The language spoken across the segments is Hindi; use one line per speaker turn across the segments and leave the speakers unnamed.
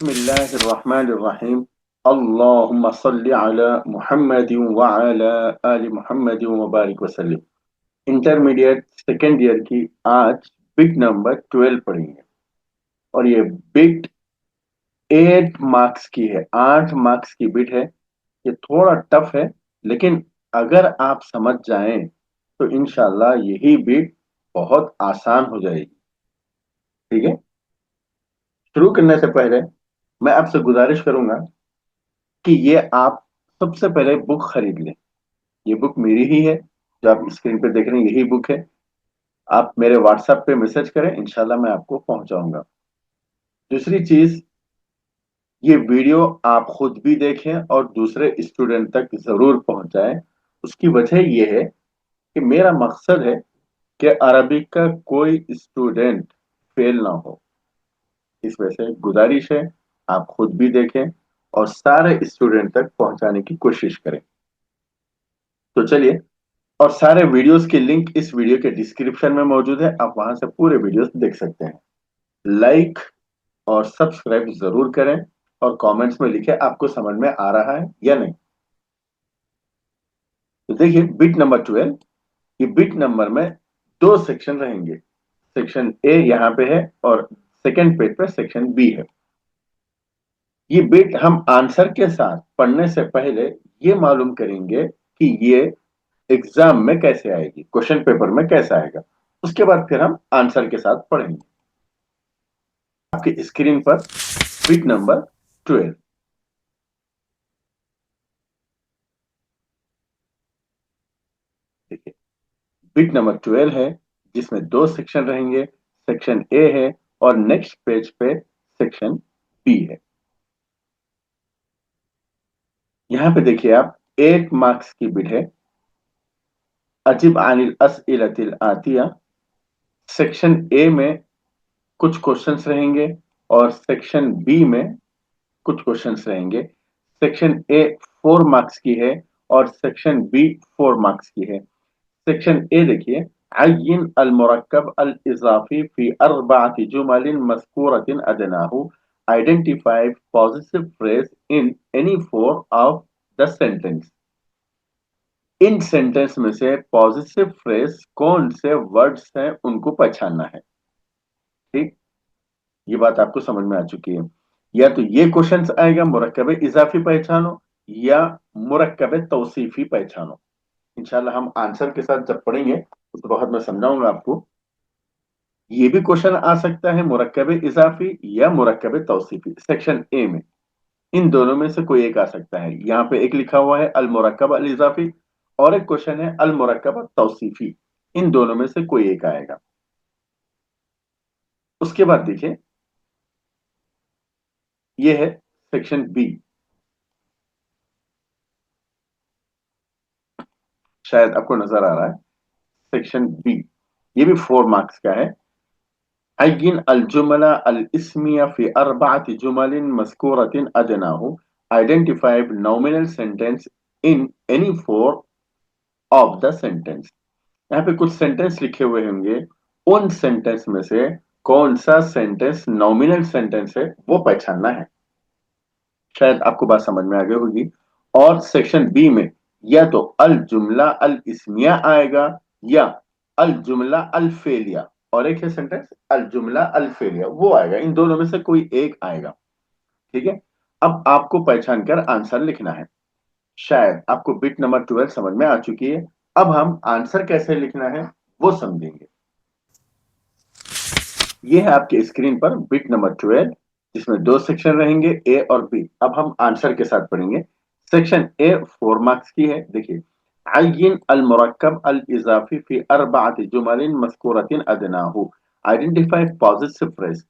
बिस्मिल्लाहिर्रहमानिर्रहीम। अल्लाहुम्मा सल्लि अला मुहम्मदिन व अला आलि मुहम्मदिन व बारिक वसल्लिम। इंटरमीडिएट सेकेंड ईयर की आज बिट नंबर 12 पढ़ेंगे और ये बिट 8 मार्क्स की है, 8 मार्क्स की बिट है। ये थोड़ा टफ है, लेकिन अगर आप समझ जाएं तो इंशाल्लाह यही बिट बहुत आसान हो जाएगी। ठीक है, शुरू करने से पहले मैं आपसे गुजारिश करूंगा कि ये आप सबसे पहले बुक खरीद लें। ये बुक मेरी ही है, जो आप स्क्रीन पे देख रहे हैं यही बुक है। आप मेरे व्हाट्सएप पे मैसेज करें, इंशाल्लाह मैं आपको पहुंचाऊंगा। दूसरी चीज, ये वीडियो आप खुद भी देखें और दूसरे स्टूडेंट तक जरूर पहुंचाएं। उसकी वजह यह है कि मेरा मकसद है कि अरबिक का कोई स्टूडेंट फेल ना हो। इस वजह से गुजारिश है, आप खुद भी देखें और सारे स्टूडेंट तक पहुंचाने की कोशिश करें। तो चलिए, और सारे वीडियोस की लिंक इस वीडियो के डिस्क्रिप्शन में मौजूद है, आप वहां से पूरे वीडियोस देख सकते हैं। लाइक और सब्सक्राइब जरूर करें और कमेंट्स में लिखें आपको समझ में आ रहा है या नहीं। तो देखिए, बिट नंबर 12, ये बिट नंबर में दो सेक्शन रहेंगे। सेक्शन ए यहाँ पे है और सेकंड पेज पे सेक्शन बी है। ये बिट हम आंसर के साथ पढ़ने से पहले ये मालूम करेंगे कि ये एग्जाम में कैसे आएगी, क्वेश्चन पेपर में कैसे आएगा। उसके बाद फिर हम आंसर के साथ पढ़ेंगे। आपकी स्क्रीन पर बिट नंबर 12। देखिए, बिट नंबर 12 है, जिसमें दो सेक्शन रहेंगे। सेक्शन ए है और नेक्स्ट पेज पे सेक्शन बी है। यहां पे देखिए आप, 8 मार्क्स की बिट है। अजिब अनिल अस्इलतिल आतिया। सेक्शन ए में कुछ क्वेश्चंस रहेंगे और सेक्शन बी में कुछ क्वेश्चंस रहेंगे। सेक्शन ए 4 मार्क्स की है और सेक्शन बी 4 मार्क्स की है। सेक्शन ए देखिए, अय्यिन अल मुरक्कब अल इजाफी फी अर्बअति जुमलिन मज़कूरतिन अदनाहु, identify positive phrase in any four of the sentence. इन सेंटेंस में से पॉजिटिव फ्रेज कौन से वर्ड्स हैं उनको पहचानना है। ठीक, ये बात आपको समझ में आ चुकी है। या तो ये क्वेश्चन आएगा मुरक्कब इजाफी पहचानो या मुरक्कब तौसीफी पहचानो। इंशाल्लाह हम आंसर के साथ जब पढ़ेंगे उस वक्त मैं समझाऊंगा आपको। ये भी क्वेश्चन आ सकता है मुरक्कब इजाफी या मुरक्कब तौसीफी सेक्शन ए में। इन दोनों में से कोई एक आ सकता है। यहाँ पे एक लिखा हुआ है अल मुरक्कब अल इजाफी और एक क्वेश्चन है अल मुरक्कब तौसीफी। इन दोनों में से कोई एक आएगा। उसके बाद देखिए, ये है सेक्शन बी। शायद आपको नजर आ रहा है सेक्शन बी। ये भी 4 मार्क्स का है। अय्यिन अल जुमला अल इस्मिया फी अर्बअति जुमलिन मज़कूरतिन अदनाहु, identify nominal sentence in any four of the sentence. यहाँ पे कुछ सेंटेंस लिखे हुए होंगे, उन सेंटेंस में से कौन सा सेंटेंस नॉमिनल सेंटेंस है वो पहचानना है। शायद आपको बात समझ में आ गई होगी। और सेक्शन बी में या तो अल जुमला अल इस्मिया आएगा या अल जुमला अल फेलिया, और एक है सेंटेंस अल जुमला अल फेलिया, वो आएगा। इन दोनों में से कोई एक आएगा। ठीक है, अब आपको पहचान कर आंसर लिखना है। शायद आपको बिट नंबर 12 समझ में आ चुकी है। अब हम आंसर कैसे लिखना है वो समझेंगे। ये है आपके स्क्रीन पर बिट नंबर 12, जिसमें दो सेक्शन रहेंगे, ए और बी। अब हम आंसर के साथ पढ़ेंगे। सेक्शन ए 4 मार्क्स की है। देखिए, अय्यिन अल मुरक्कब अल इजाफी फी अर्बअति जुमलिन मज़कूरतिन अदनाहु, आइडेंटिफाई पॉजिटिव फ्रेज।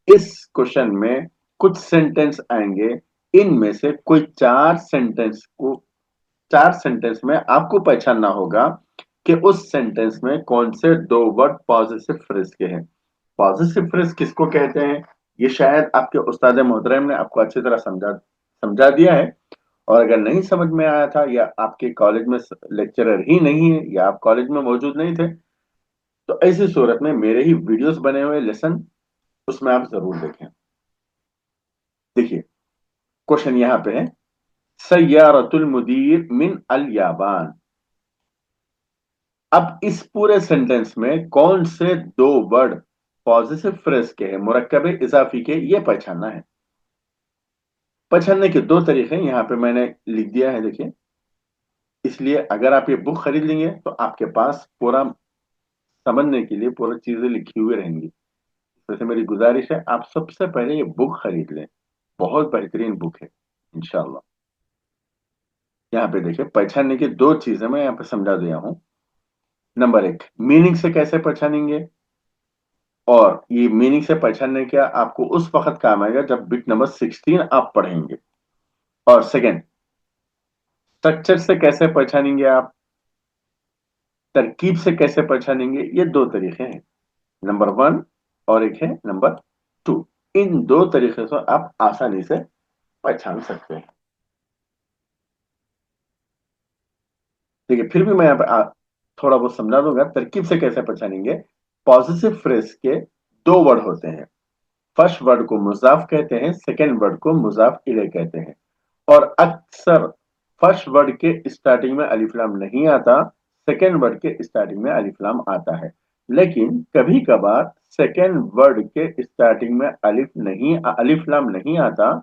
इस क्वेश्चन में कुछ सेंटेंस आएंगे, इनमें से कोई चार सेंटेंस में आपको पहचानना होगा कि उस सेंटेंस में कौन से दो वर्ड पॉजिटिव फ्रेज के हैं। पॉजिटिव फ्रेज किसको कहते हैं, ये शायद आपके उस्ताद मोहतरम ने आपको अच्छी तरह समझा समझा दिया है। और अगर नहीं समझ में आया था या आपके कॉलेज में लेक्चरर ही नहीं है या आप कॉलेज में मौजूद नहीं थे, तो ऐसी सूरत में मेरे ही वीडियोस बने हुए लेसन उसमें आप जरूर देखें। देखिए, क्वेश्चन यहां पे है, सय्यारतुल मुदीर मिन अल याबान। अब इस पूरे सेंटेंस में कौन से दो वर्ड पॉजिटिव फ्रेज के हैं, मुरक्कब इजाफी के, ये पहचानना है। पहचानने के दो तरीके यहां पे मैंने लिख दिया है, देखिए। इसलिए अगर आप ये बुक खरीद लेंगे तो आपके पास पूरा समझने के लिए पूरी चीजें लिखी हुई रहेंगी। वैसे मेरी गुजारिश है, आप सबसे पहले ये बुक खरीद लें, बहुत बेहतरीन बुक है इंशाल्लाह। यहाँ पे देखिए, पहचानने की दो चीजें मैं यहाँ पे समझा दिया हूं। नंबर एक, मीनिंग से कैसे पहचानेंगे, और ये मीनिंग से पहचानने का आपको उस वक्त काम आएगा जब बिट नंबर 16 आप पढ़ेंगे। और सेकंड, स्ट्रक्चर से कैसे पहचानेंगे आप, तरकीब से कैसे पहचानेंगे, ये दो तरीके हैं, नंबर वन और एक है नंबर टू। इन दो तरीके से आप आसानी से पहचान सकते हैं। देखिए, फिर भी मैं यहाँ पे थोड़ा बहुत समझा दूंगा तरकीब से कैसे पहचानेंगे। पॉजिटिव फ्रेज के दो वर्ड होते हैं। फर्स्ट वर्ड को मुजाफ कहते हैं, सेकेंड वर्ड को मुजाफ इले कहते हैं। और अक्सर फर्स्ट वर्ड के स्टार्टिंग में अलिफ लाम नहीं आता, सेकेंड वर्ड के स्टार्टिंग में अलिफ लाम आता है। लेकिन कभी कभार सेकेंड वर्ड के स्टार्टिंग में अलिफ लाम नहीं आता,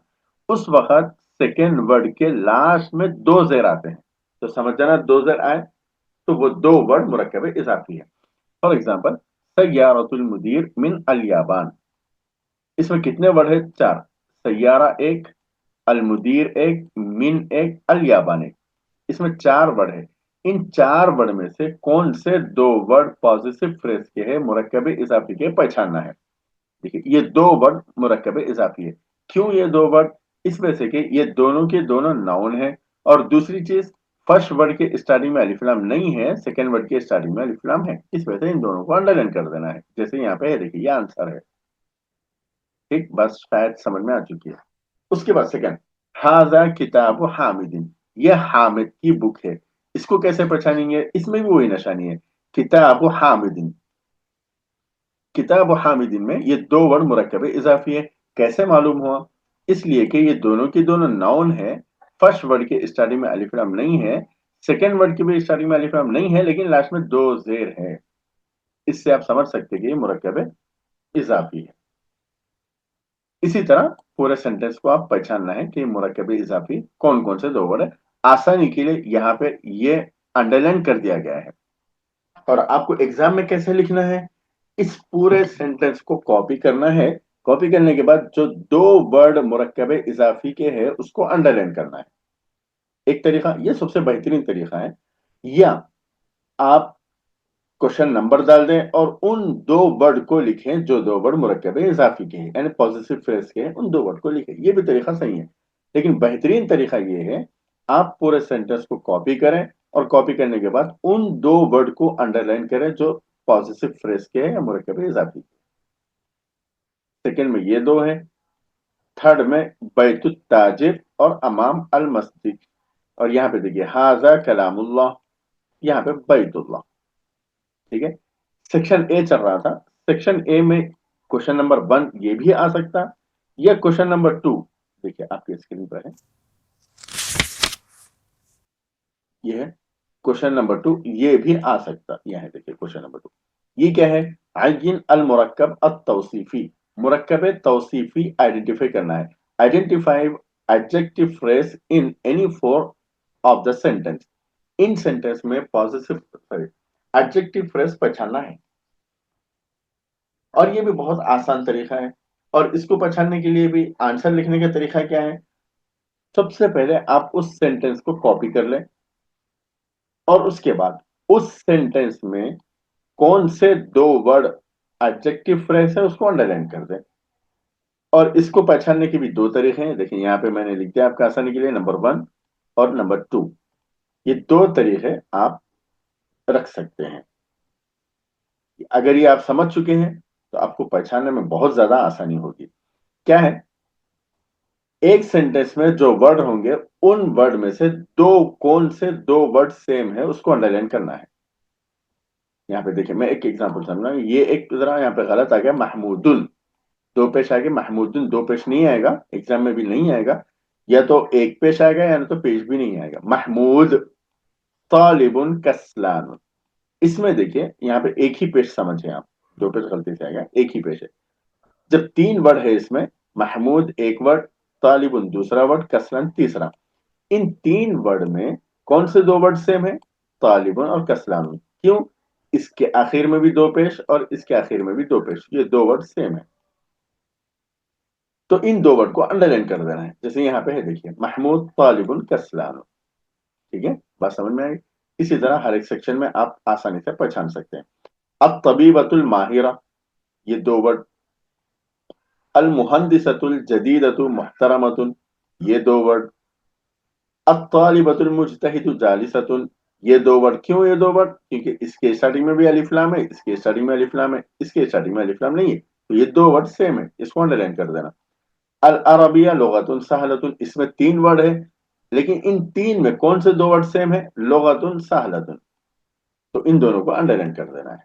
उस वक्त सेकेंड वर्ड के लास्ट में दो जेर आते हैं। तो समझ जाना, दो जेर आए तो वो दो वर्ड मुरक्कब इजाफी है। फॉर एग्जाम्पल, सय्यारतुल मुदीर मिन अल याबान। इसमें कितने वर्ड है? चार। सय्यारा एक, अलमुदीर एक, मिन एक, अल याबान एक। इसमें चार वर्ड है। इन चार वर्ड में से कौन से दो वर्ड पॉजिटिव फ्रेज के हैं, मुरक्कब इजाफी के, पहचानना है। देखिए, ये दो वर्ड मुरक्कब इजाफी है। क्यों ये दो वर्ड? इस वजह से कि ये दोनों के दोनों नाउन है। और दूसरी चीज, फर्स्ट वर्ड के स्टार्टिंग में अलिफ लाम नहीं है, सेकंड वर्ड के स्टार्टिंग में अलिफ लाम है। इस वजह से इन दोनों को अंडरलाइन कर देना है, जैसे यहाँ पे है, देखिए ये आंसर है। ठीक, बस शायद समझ में आ चुकी है। उसके बाद सेकंड, हाजा किताब हामिदिन। यह हामिद की बुक है। इसको कैसे पहचानेंगे? इसमें भी वही निशानी है, किताब हामिदिन। किताब हामिदिन में ये दो वर्ड मुरक्कब इजाफी है। कैसे मालूम हुआ? इसलिए कि ये दोनों की दोनों नाउन है। फर्स्ट वर्ड के स्टार्टिंग में अलिफ लाम नहीं है, सेकंड वर्ड की भी स्टार्टिंग में अलिफ लाम नहीं है, लेकिन लास्ट में दो जेर है। इससे आप समझ सकते हैं कि ये मुरक्कब इजाफी है। इसी तरह पूरे सेंटेंस को आप पहचानना है कि मुरक्कब इजाफी कौन कौन से दो वर्ड है। आसानी के लिए यहाँ पे ये अंडरलाइन कर दिया गया है। और आपको एग्जाम में कैसे लिखना है, इस पूरे सेंटेंस को कॉपी करना है। कॉपी करने के बाद जो दो वर्ड मुरक्कब इजाफी के हैं उसको अंडरलाइन करना है। एक तरीका, ये सबसे बेहतरीन तरीका है, या आप क्वेश्चन नंबर डाल दें और उन दो वर्ड को लिखें जो दो वर्ड मुरक्कब इजाफी के हैं, यानी पॉजिटिव फ्रेज के हैं, उन दो वर्ड को लिखें। ये भी तरीका सही है, लेकिन बेहतरीन तरीका ये है, आप पूरे सेंटेंस को कॉपी करें और कॉपी करने के बाद उन दो वर्ड को अंडरलाइन करें जो पॉजिटिव फ्रेज के हैं या मुरक्कब इजाफी। सेकंड में ये दो है। थर्ड में बैतुत ताजिर और अमाम अल मस्जिद। और यहाँ पे देखिए, हाजा कलामुल्लाह, यहाँ पे बैतुल्लाह। ठीक है, सेक्शन ए चल रहा था। सेक्शन ए में क्वेश्चन नंबर वन ये भी आ सकता, या क्वेश्चन नंबर टू, देखिए आपके स्क्रीन पर है, ये है क्वेश्चन नंबर टू, ये भी आ सकता। यह है, देखिए क्वेश्चन नंबर टू, ये क्या है? आयन अल मुरक्कब अत तौसीफी। मुरक्कब तौसीफी आइडेंटिफाई करना है। Identify adjective phrase in any four of the sentence. इन सेंटेंस में पॉजिटिव, सॉरी, एडजेक्टिव फ्रेज पहचानना है। और ये भी बहुत आसान तरीका है। और इसको पहचानने के लिए भी आंसर लिखने का तरीका क्या है? सबसे पहले आप उस सेंटेंस को कॉपी कर लें और उसके बाद उस सेंटेंस में कौन से दो वर्ड एडजेक्टिव फ्रेज है उसको अंडरलाइन कर दें। और इसको पहचानने के भी दो तरीके हैं, देखिए यहाँ पे मैंने लिख दिया आपका आसानी के लिए, नंबर वन और नंबर टू। ये दो तरीके आप रख सकते हैं। अगर ये आप समझ चुके हैं तो आपको पहचानने में बहुत ज्यादा आसानी होगी। क्या है? एक सेंटेंस में जो वर्ड होंगे उन वर्ड में से दो, कौन से दो वर्ड सेम है उसको अंडरलाइन करना है। यहाँ पे देखिए, मैं एक एग्जांपल समझा, ये एक जरा यहाँ पे गलत आ गया, महमूदुल, दो पेश आ गया, महमूदुल दो पेश नहीं आएगा, एग्जाम में भी नहीं आएगा। या तो एक पेश आएगा या तो पेश भी नहीं आएगा। महमूद तालिबुन कस्लान, इसमें देखिए यहाँ पे एक ही पेश समझे आप, दो पेश गलती से आएगा, एक ही पेश है। जब तीन वर्ड है इसमें, महमूद एक वर्ड, तालिबुन दूसरा वर्ड, कसलन तीसरा, इन तीन वर्ड में कौन से दो वर्ड सेम है? तालिबुन और कसलान। क्यों? इसके आखिर में भी दो पेश और इसके आखिर में भी दो पेश, ये दो वर्ड सेम है। तो इन दो वर्ड को अंडरलाइन कर देना है, जैसे यहाँ पे है देखिए, महमूद तालिबुन कसलान। ठीक है, बात समझ में आई? इसी तरह हर एक सेक्शन में आप आसानी से पहचान सकते हैं। अब तबीबतुल माहिरा, ये दो वर्ड। अल मुहंदिसतुल जदीदतु मुहतरमतुन, ये दो वर्ड। अब तालिबतुल मुजतहिदु जालिसतुन, ये दो वर्ड। क्यों ये दो वर्ड? क्योंकि इसके स्टार्टिंग में भी अलिफ लाम है, इसके स्टार्टिंग में अलिफ लाम है, इसके स्टार्टिंग में अलिफ लाम नहीं है, तो ये दो वर्ड सेम है, इसको अंडरलाइन कर देना। अल अरबिया लुगतुन सहलतुन, इसमें तीन वर्ड है, लेकिन इन तीन में कौन से दो वर्ड सेम है? लुगतुन सहलतुन, तो इन दोनों को अंडरलाइन कर देना है।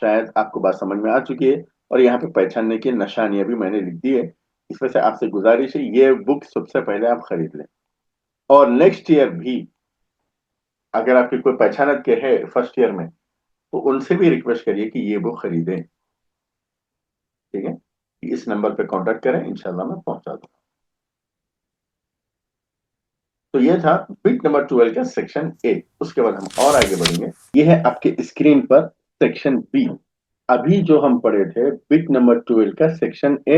शायद आपको बात समझ में आ चुकी है। और यहाँ पे पहचानने की निशानियां भी मैंने लिख दी है। इसमें से आपसे गुजारिश है, ये बुक सबसे पहले आप खरीद लें, और नेक्स्ट ईयर भी अगर आपकी कोई पहचानत के है फर्स्ट ईयर में, तो उनसे भी रिक्वेस्ट करिए कि ये बुक खरीदें। ठीक है, इस नंबर पे कांटेक्ट करें, इंशाल्लाह मैं पहुंचा दूंगा। तो ये था बिट नंबर 12 का सेक्शन ए। उसके बाद हम और आगे बढ़ेंगे। ये है आपके स्क्रीन पर सेक्शन बी। अभी जो हम पढ़े थे बिट नंबर 12 का सेक्शन ए,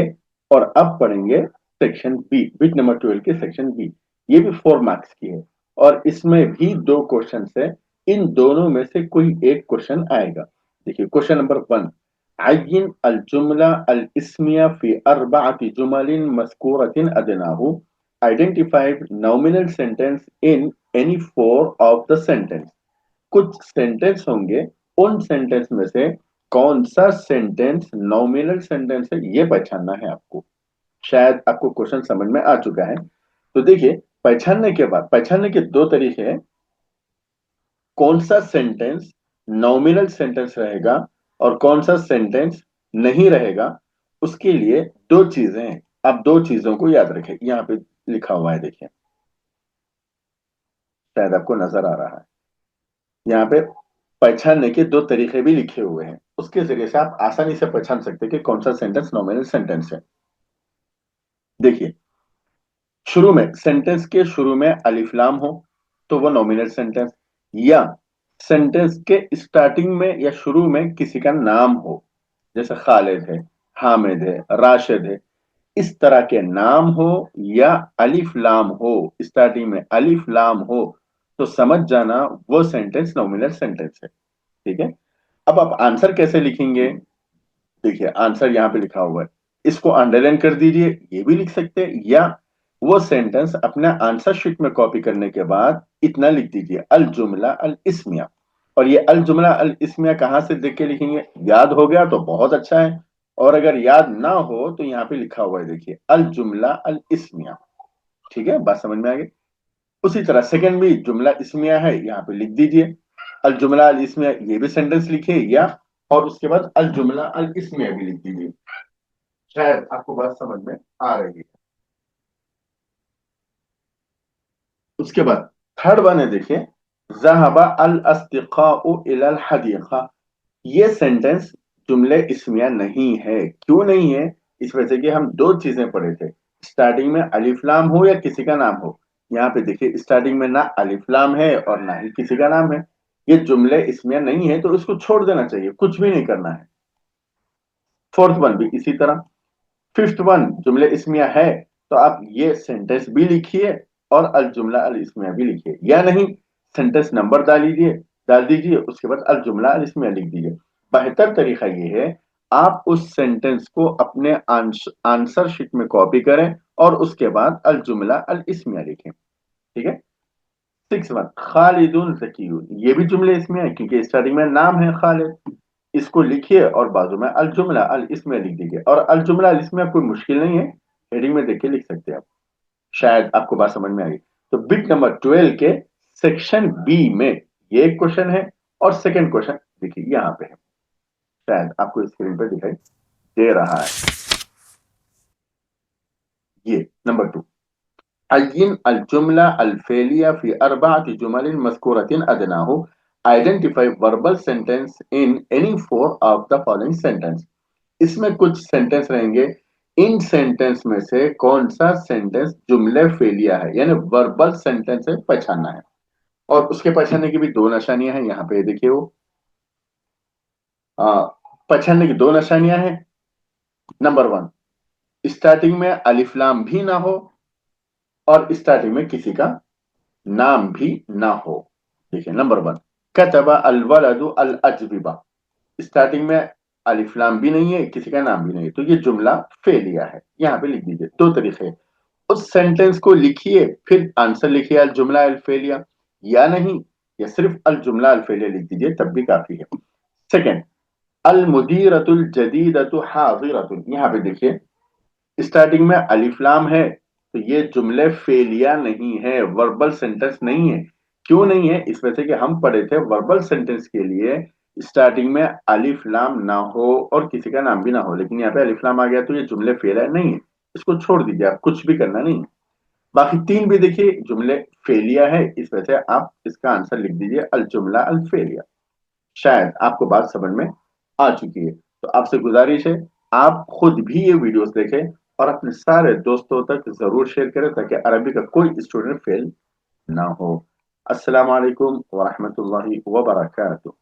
और अब पढ़ेंगे सेक्शन बी, बिट नंबर 12 के सेक्शन बी। ये भी 4 मार्क्स की है, और इसमें भी दो क्वेश्चन है। इन दोनों में से कोई एक क्वेश्चन आएगा। देखिए क्वेश्चन नंबर 1, अय्यिन अल जुमला अल इस्मिया फी अर्बअति जुमलिन मज़कूरतिन अदनाहु, identified nominal sentence in any four of the sentence. कुछ सेंटेंस होंगे, उन सेंटेंस में से कौन सा सेंटेंस नॉमिनल सेंटेंस है, ये पहचानना है आपको। शायद आपको क्वेश्चन समझ में आ चुका है। तो देखिए, पहचानने के बाद, पहचानने के दो तरीके हैं। कौन सा सेंटेंस नॉमिनल सेंटेंस रहेगा और कौन सा सेंटेंस नहीं रहेगा, उसके लिए दो चीजें हैं। आप दो चीजों को याद रखें, यहां पे लिखा हुआ है, देखिए, शायद आपको नजर आ रहा है। यहाँ पे पहचानने के दो तरीके भी लिखे हुए हैं, उसके जरिए से आप आसानी से पहचान सकते हैं कि कौन सा सेंटेंस नॉमिनल सेंटेंस है। देखिए, शुरू में, सेंटेंस के शुरू में अलिफ लाम हो तो वो नॉमिनल सेंटेंस, या सेंटेंस के स्टार्टिंग में या शुरू में किसी का नाम हो, जैसे खालिद है, हामिद है, राशिद है, इस तरह के नाम हो, या अलिफ लाम हो, स्टार्टिंग में अलिफ लाम हो, तो समझ जाना वो सेंटेंस नॉमिनल सेंटेंस है। ठीक है, अब आप आंसर कैसे लिखेंगे? देखिए, आंसर यहाँ पे लिखा हुआ है, इसको अंडरलाइन कर दीजिए, ये भी लिख सकते हैं, या वो सेंटेंस अपने आंसर शीट में कॉपी करने के बाद इतना लिख दीजिए, अल जुमला अल इस्मिया। और ये अल जुमला अल इस्मिया कहाँ से देख के लिखेंगे? याद हो गया तो बहुत अच्छा है, और अगर याद ना हो तो यहाँ पे लिखा हुआ है, देखिए, अल जुमला अल इस्मिया। ठीक है, बात समझ में आ गई? उसी तरह सेकंड भी जुमला इस्मिया है, यहाँ पे लिख दीजिए अल जुमला अल इस्मिया, ये भी सेंटेंस लिखिए, या और उसके बाद अल जुमला अल इस्मिया भी लिख दीजिए। शायद आपको बात समझ में आ रही है। उसके बाद थर्ड वन है, देखिए, ज़हबा अल अस्दिक़ाउ इलल हदीक़ा। ये सेंटेंस जुमले इस्मिया नहीं है। क्यों नहीं है? इस वजह से कि हम दो चीजें पढ़े थे, स्टार्टिंग में अलिफ लाम हो या किसी का नाम हो। यहाँ पे देखिए, स्टार्टिंग में ना अलिफ लाम है और ना ही किसी का नाम है, ये जुमले इस्मिया नहीं है, तो इसको छोड़ देना चाहिए, कुछ भी नहीं करना है। फोर्थ वन भी इसी तरह। फिफ्थ वन जुमले इस्मिया है, तो आप ये सेंटेंस भी लिखिए और अल जुमला अल इस्मिया भी लिखिए, या नहीं, सेंटेंस नंबर डाल दीजिए, उसके बाद अल जुमला अल इस्मिया लिख दीजिए। बेहतर तरीका ये है, आप उस सेंटेंस को अपने आंसर शीट में कॉपी करें और उसके बाद अल जुमला अल इस्मिया लिखें। ठीक है। सिक्स वन, खालिदुन जकीयुन, ये भी जुमले इसमें है क्योंकि स्टार्टिंग में नाम है खालिद। इसको लिखिए और बाजू में अल जुमला अल इसमें लिख दीजिए, और अल जुमला अल इसमें कोई मुश्किल नहीं है, हेडिंग में देख के लिख सकते हैं आप। शायद आपको बात समझ में आ गई। तो बिट नंबर 12 के सेक्शन बी में ये एक क्वेश्चन है, और सेकंड क्वेश्चन देखिए यहाँ पे है, शायद आपको स्क्रीन पर दिखाई दे रहा है, ये नंबर 2। अय्यिन अल जुमला अल फेलिया फी अर्बअति जुमलिन मज़कूरतिन अदनाहु, identify verbal sentence in any four of the following sentence. इसमें कुछ सेंटेंस रहेंगे, इन सेंटेंस में से कौन सा सेंटेंस जुमले फेलिया है, यानी वर्बल सेंटेंस है, पहचानना है। और उसके पहचानने की भी दो निशानियां हैं, यहाँ पे देखिए वो पहचानने की दो निशानियां हैं। नंबर वन, स्टार्टिंग में अलिफ लाम भी ना हो और स्टार्टिंग में किसी का नाम भी ना हो। देखिए नंबर वन, कतबा अल वलदु अल अजविबा, स्टार्टिंग में अलिफ लाम भी नहीं है, किसी का नाम भी नहीं है, तो ये जुमला फेलिया है। यहाँ पे लिख दीजिए। दो तरीके, उस सेंटेंस को लिखिए फिर आंसर लिखिए अल जुमला अल फेलिया, या नहीं, या सिर्फ अल जुमला अल फेलिया लिख दीजिए तब भी काफी है। सेकंड, अल मुदीरतुल जदीदतु हाजिरतुन, यहाँ पे देखिए स्टार्टिंग में अलिफ लाम है, तो ये जुमले फेलिया नहीं है, वर्बल सेंटेंस नहीं है। क्यों नहीं है? इस वजह से कि हम पढ़े थे वर्बल सेंटेंस के लिए स्टार्टिंग में अलिफ लाम ना हो और किसी का नाम भी ना हो, लेकिन यहाँ पे अलिफ लाम आ गया तो ये जुमले फेलिया नहीं है। इसको छोड़ दीजिए, आप कुछ भी करना नहीं। बाकी तीन भी देखिए जुमले फेलिया है, इस वजह से आप इसका आंसर लिख दीजिए अल जुमला अल फेलिया। शायद आपको बात समझ में आ चुकी है। तो आपसे गुजारिश है, आप खुद भी ये वीडियोस देखें और अपने सारे दोस्तों तक जरूर शेयर करें ताकि अरबी का कोई स्टूडेंट फेल ना हो। अस्सलाम वालेकुम व रहमतुल्लाहि व बरकातुहू।